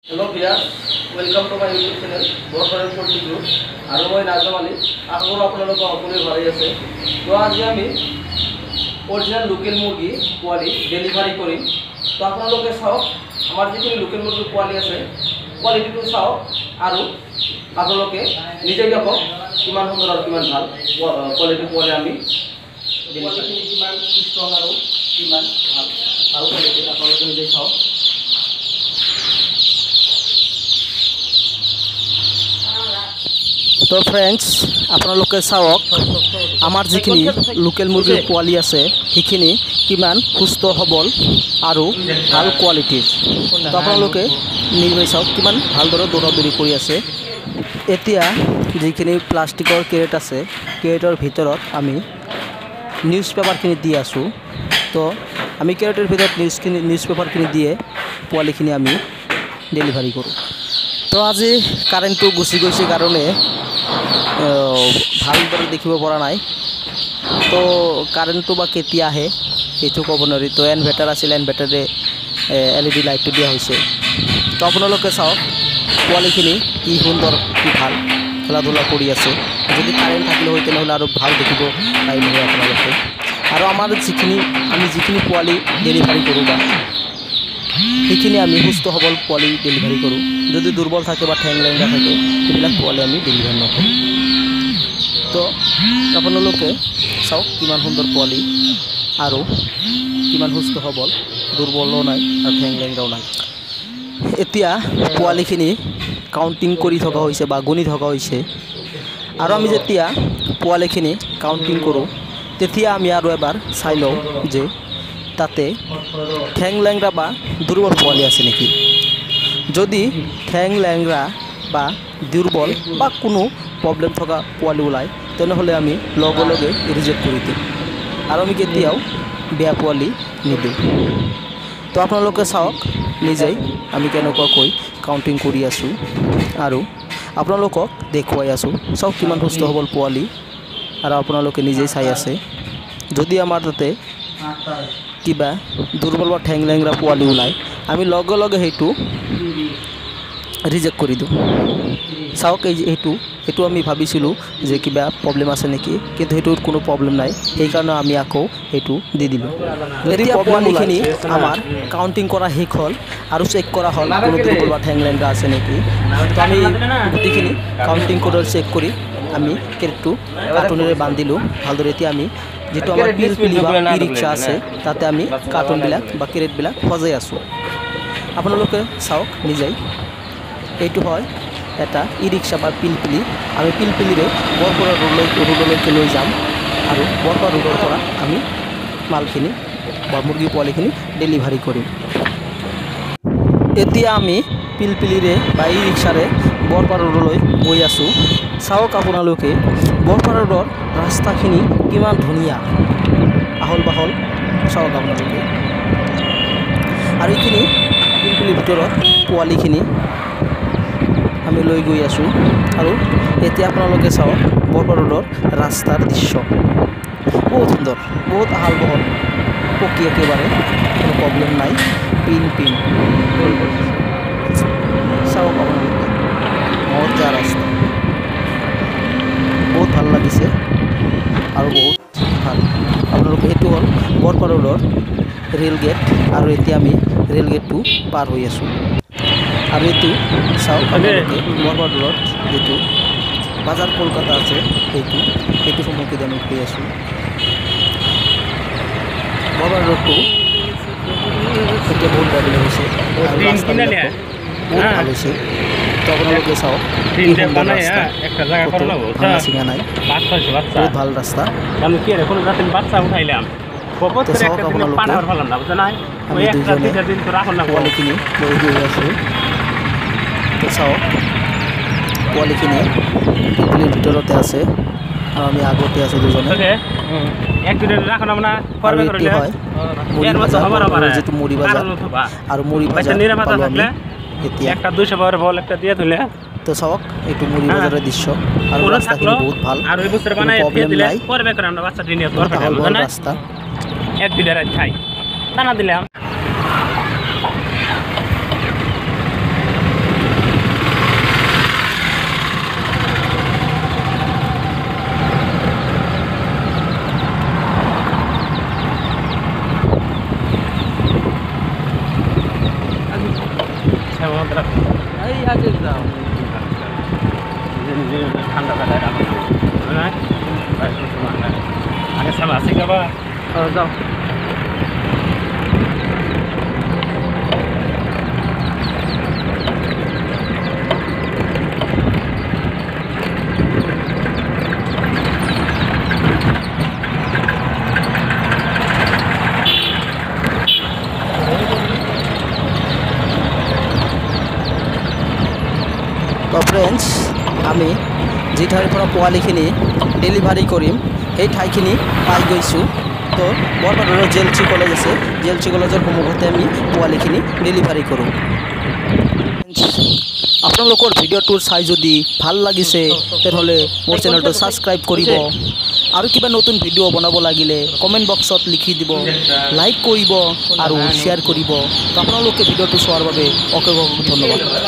Hello viewers, welcome to my YouTube channel Border Poultry Group আৰু মই নাজম আলী আকৌ আপোনালোকক সকলোৱে ভালে আছে তো আজি আমি অৰিজিনাল লোকেল মুৰ্গী পোৱালি ডেলিভাৰি কৰিম তো আপোনালোকে চাওক আমাৰ যিখিনি লোকেল মুৰ্গী পোৱালি আছে কোৱালিটিটো চাওক আৰু আপোনালোকে নিজে দেখক কিমান সুন্দৰ আৰু কিমান ভাল কোৱালিটি পোৱালি আমি কোৱালিটি কিমান ষ্ট্ৰং আৰু কিমান ভাল কোৱালিটি আপোনালোকে নিজে চাওক। তো ফ্ৰেন্ডস আপোনালোকে চাওক আমাৰ যিখিনি লোকেল মুৰ্গীৰ পোৱালি আছে সেইখিনি কিমান সুস্থ সবল আৰু ভাল কোৱালিটিৰ। তো আপোনালোকে নিজে চাওক কিমান ভালদৰে দৌৰাদৌৰি কৰি আছে। এতিয়া যিখিনি প্লাষ্টিকৰ কেৰেট আছে কেৰেটৰ ভিতৰত আমি নিউজ পেপাৰখিনি দি আছোঁ। তো আমি কেৰেটৰ ভিতৰত নিউজ পেপাৰখিনি দিয়ে পোৱালিখিনি আমি ডেলিভাৰি কৰোঁ। তো আজি কাৰেণ্টটো গুচি গৈছে কাৰণে ভালদৰে দেখিব পৰা নাই। তো কাৰেণ্টটো বা কেতিয়া আহে সেইটো ক'ব নোৱাৰি। তো ইনভাৰ্টাৰ আছিল, ইনভাৰ্টাৰে LED লাইটটো দিয়া হৈছে। তো আপোনালোকে চাওক পোৱালিখিনি কি সুন্দৰ কি ভাল খেলা ধূলা কৰি আছে। যদি কাৰেণ্ট থাকিলে হয় তেনেহ'লে আৰু ভাল দেখিব পাৰিলে হয় আপোনালোকে। আৰু আমাৰ যিখিনি পোৱালি ডেলিভাৰি কৰোঁ বা সেইখিনি আমি সুস্থ সবল পোৱালি ডেলিভাৰি কৰোঁ। যদি দুৰ্বল থাকে বা ঠেং লেংগা থাকে সেইবিলাক পোৱালি আমি ডেলিভাৰি নকৰোঁ। তো আপোনালোকে চাওক কিমান সুন্দৰ পোৱালি আৰু কিমান সুস্থ সবল, দুৰ্বলো নাই আৰু ঠেং লেংগাও নাই। এতিয়া পোৱালিখিনি কাউণ্টিং কৰি থকা হৈছে বা গুণি থকা হৈছে। আৰু আমি যেতিয়া পোৱালিখিনি কাউণ্টিং কৰোঁ তেতিয়া আমি আৰু এবাৰ চাই লওঁ যে তাতে ঠেং লেংৰা বা দুৰ্বল পোৱালি আছে নেকি। যদি ঠেং লেংৰা বা দুৰ্বল বা কোনো প্ৰব্লেম থকা পোৱালি ওলায় তেনেহ'লে আমি লগে লগে ৰিজেক্ট কৰি দিওঁ আৰু আমি কেতিয়াও বেয়া পোৱালি নিদিওঁ। তো আপোনালোকে চাওক নিজেই আমি কেনেকুৱাকৈ কাউণ্টিং কৰি আছোঁ আৰু আপোনালোকক দেখুৱাই আছোঁ। চাওক কিমান সুস্থ সবল পোৱালি আৰু আপোনালোকে নিজেই চাই আছে। যদি আমাৰ তাতে কিবা দুৰ্বল বা ঠেং লেংৰা পোৱালি ওলায় আমি লগে লগে সেইটো ৰিজেক্ট কৰি দিওঁ। চাওক এইটো আমি ভাবিছিলোঁ যে কিবা প্ৰব্লেম আছে নেকি, কিন্তু সেইটোৰ কোনো প্ৰব্লেম নাই, সেইকাৰণে আমি আকৌ সেইটো দি দিলোঁ। এতিয়া পোৱালিখিনি আমাৰ কাউণ্টিং কৰা শেষ হ'ল আৰু চেক কৰা হ'ল কোনো দুৰ্বল বা ঠেং লেংৰা আছে নেকি। তো আমি গোটেইখিনি কাউণ্টিং কৰি চেক কৰি আমি কেৰেটটো কাৰ্টুনেৰে বান্ধিলোঁ ভালদৰে। এতিয়া আমি যিটো আমাৰ পিলপিলি বা ই ৰিক্সা আছে তাতে আমি কাৰ্টুনবিলাক বা কেৰেটবিলাক সজাই আছোঁ। আপোনালোকে চাওক নিজেই এইটো হয় এটা ই ৰিক্সা বা পিলপিলি। আমি পিলপিলিৰে বৰপৰা ৰোডলৈকে লৈ যাম আৰু বৰপৰা ৰোডৰ পৰা আমি মালখিনি বা মুৰ্গী পোৱালিখিনি ডেলিভাৰি কৰিম। এতিয়া আমি পিলপিলিৰে বা ই ৰিক্সাৰে বৰপৰা ৰোডলৈ গৈ আছোঁ। চাওক আপোনালোকে বৰপৰা ৰোডৰ ৰাস্তাখিনি কিমান ধুনীয়া আহল বাহল চাওক আপোনালোকে। আৰু এইখিনি পিলপিলিৰ ভিতৰত পোৱালিখিনি আমি লৈ গৈ আছোঁ। আৰু এতিয়া আপোনালোকে চাওক বৰপৰা ৰোডৰ ৰাস্তাৰ দৃশ্য বহুত সুন্দৰ, বহুত আহল বহল, পকী একেবাৰে, কোনো প্ৰব্লেম নাই, পিন চাওক আপোনালোকে মজা ৰাস্তা, বহুত ভাল লাগিছে আৰু বহুত ভাল। আপোনালোকে এইটো হ'ল বৰপৰা ৰোডৰ ৰেল গেট আৰু এতিয়া আমি ৰেল গেটটো পাৰ হৈ আছোঁ। আৰু এইটো চাওক আপোনালোকে বৰপৰা ৰোডত যিটো বাজাৰ কলকাতা আছে সেইটো সম্পৰ্কে আমি কৈ আছোঁ। বৰপৰা ৰোডটো এতিয়া বহুত ডেভেলপ হৈছে আৰু ৰাস্তাবিলাকো বহুত ভাল হৈছে। তো আপোনালোকে চাওক ভাঙা চিঙা নাই, বহুত ভাল ৰাস্তা। তো চাওক আপোনালোকে আমি দুজনে পোৱালিখিনি লৈ গৈ আছোঁ। তো চাওক পোৱালিখিনি পিলপিলিৰ ভিতৰতে আছে আৰু আমি আগতে আছোঁ দুজনে। আৰু এইটো হয় মুড়ি ভাজা, যিটো মুড়ি ভাজা আৰু মুড়ি ভাজা পালোঁ আমি এতিয়া। তো চাওক এইটো মুড়ি ভাজাৰৰ দৃশ্য আৰু ৰাস্তাখিনি বহুত ভাল, কোনো প্ৰব্লেম নাই, আহল বহল ৰাস্তা। শ্যামত ৰাখো এই আছে যাও নিজে নিজে ঠান্ডা বেলায় ৰাখো না আগে শ্যাম আছে গাবা যাও তো ফ্ৰেণ্ডছ আমি যি ঠাইৰ পৰা পোৱালিখিনি ডেলিভাৰী কৰিম সেই ঠাইখিনি পাই গৈছোঁ তো বৰপাদৰৰ জেএলচি কলেজ আছে জেএলচি কলেজৰ সন্মুখতে আমি পোৱালিখিনি ডেলিভাৰী কৰোঁ আপোনালোকৰ ভিডিঅ'টো চাই যদি ভাল লাগিছে তেনেহ'লে মোৰ চেনেলটো ছাবস্ক্ৰাইব কৰিব আৰু কিবা নতুন ভিডিঅ' বনাব লাগিলে কমেণ্ট বক্সত লিখি দিব লাইক কৰিব আৰু শ্বেয়াৰ কৰিব তো আপোনালোকে ভিডিঅ'টো চোৱাৰ বাবে অশেষ ধন্যবাদ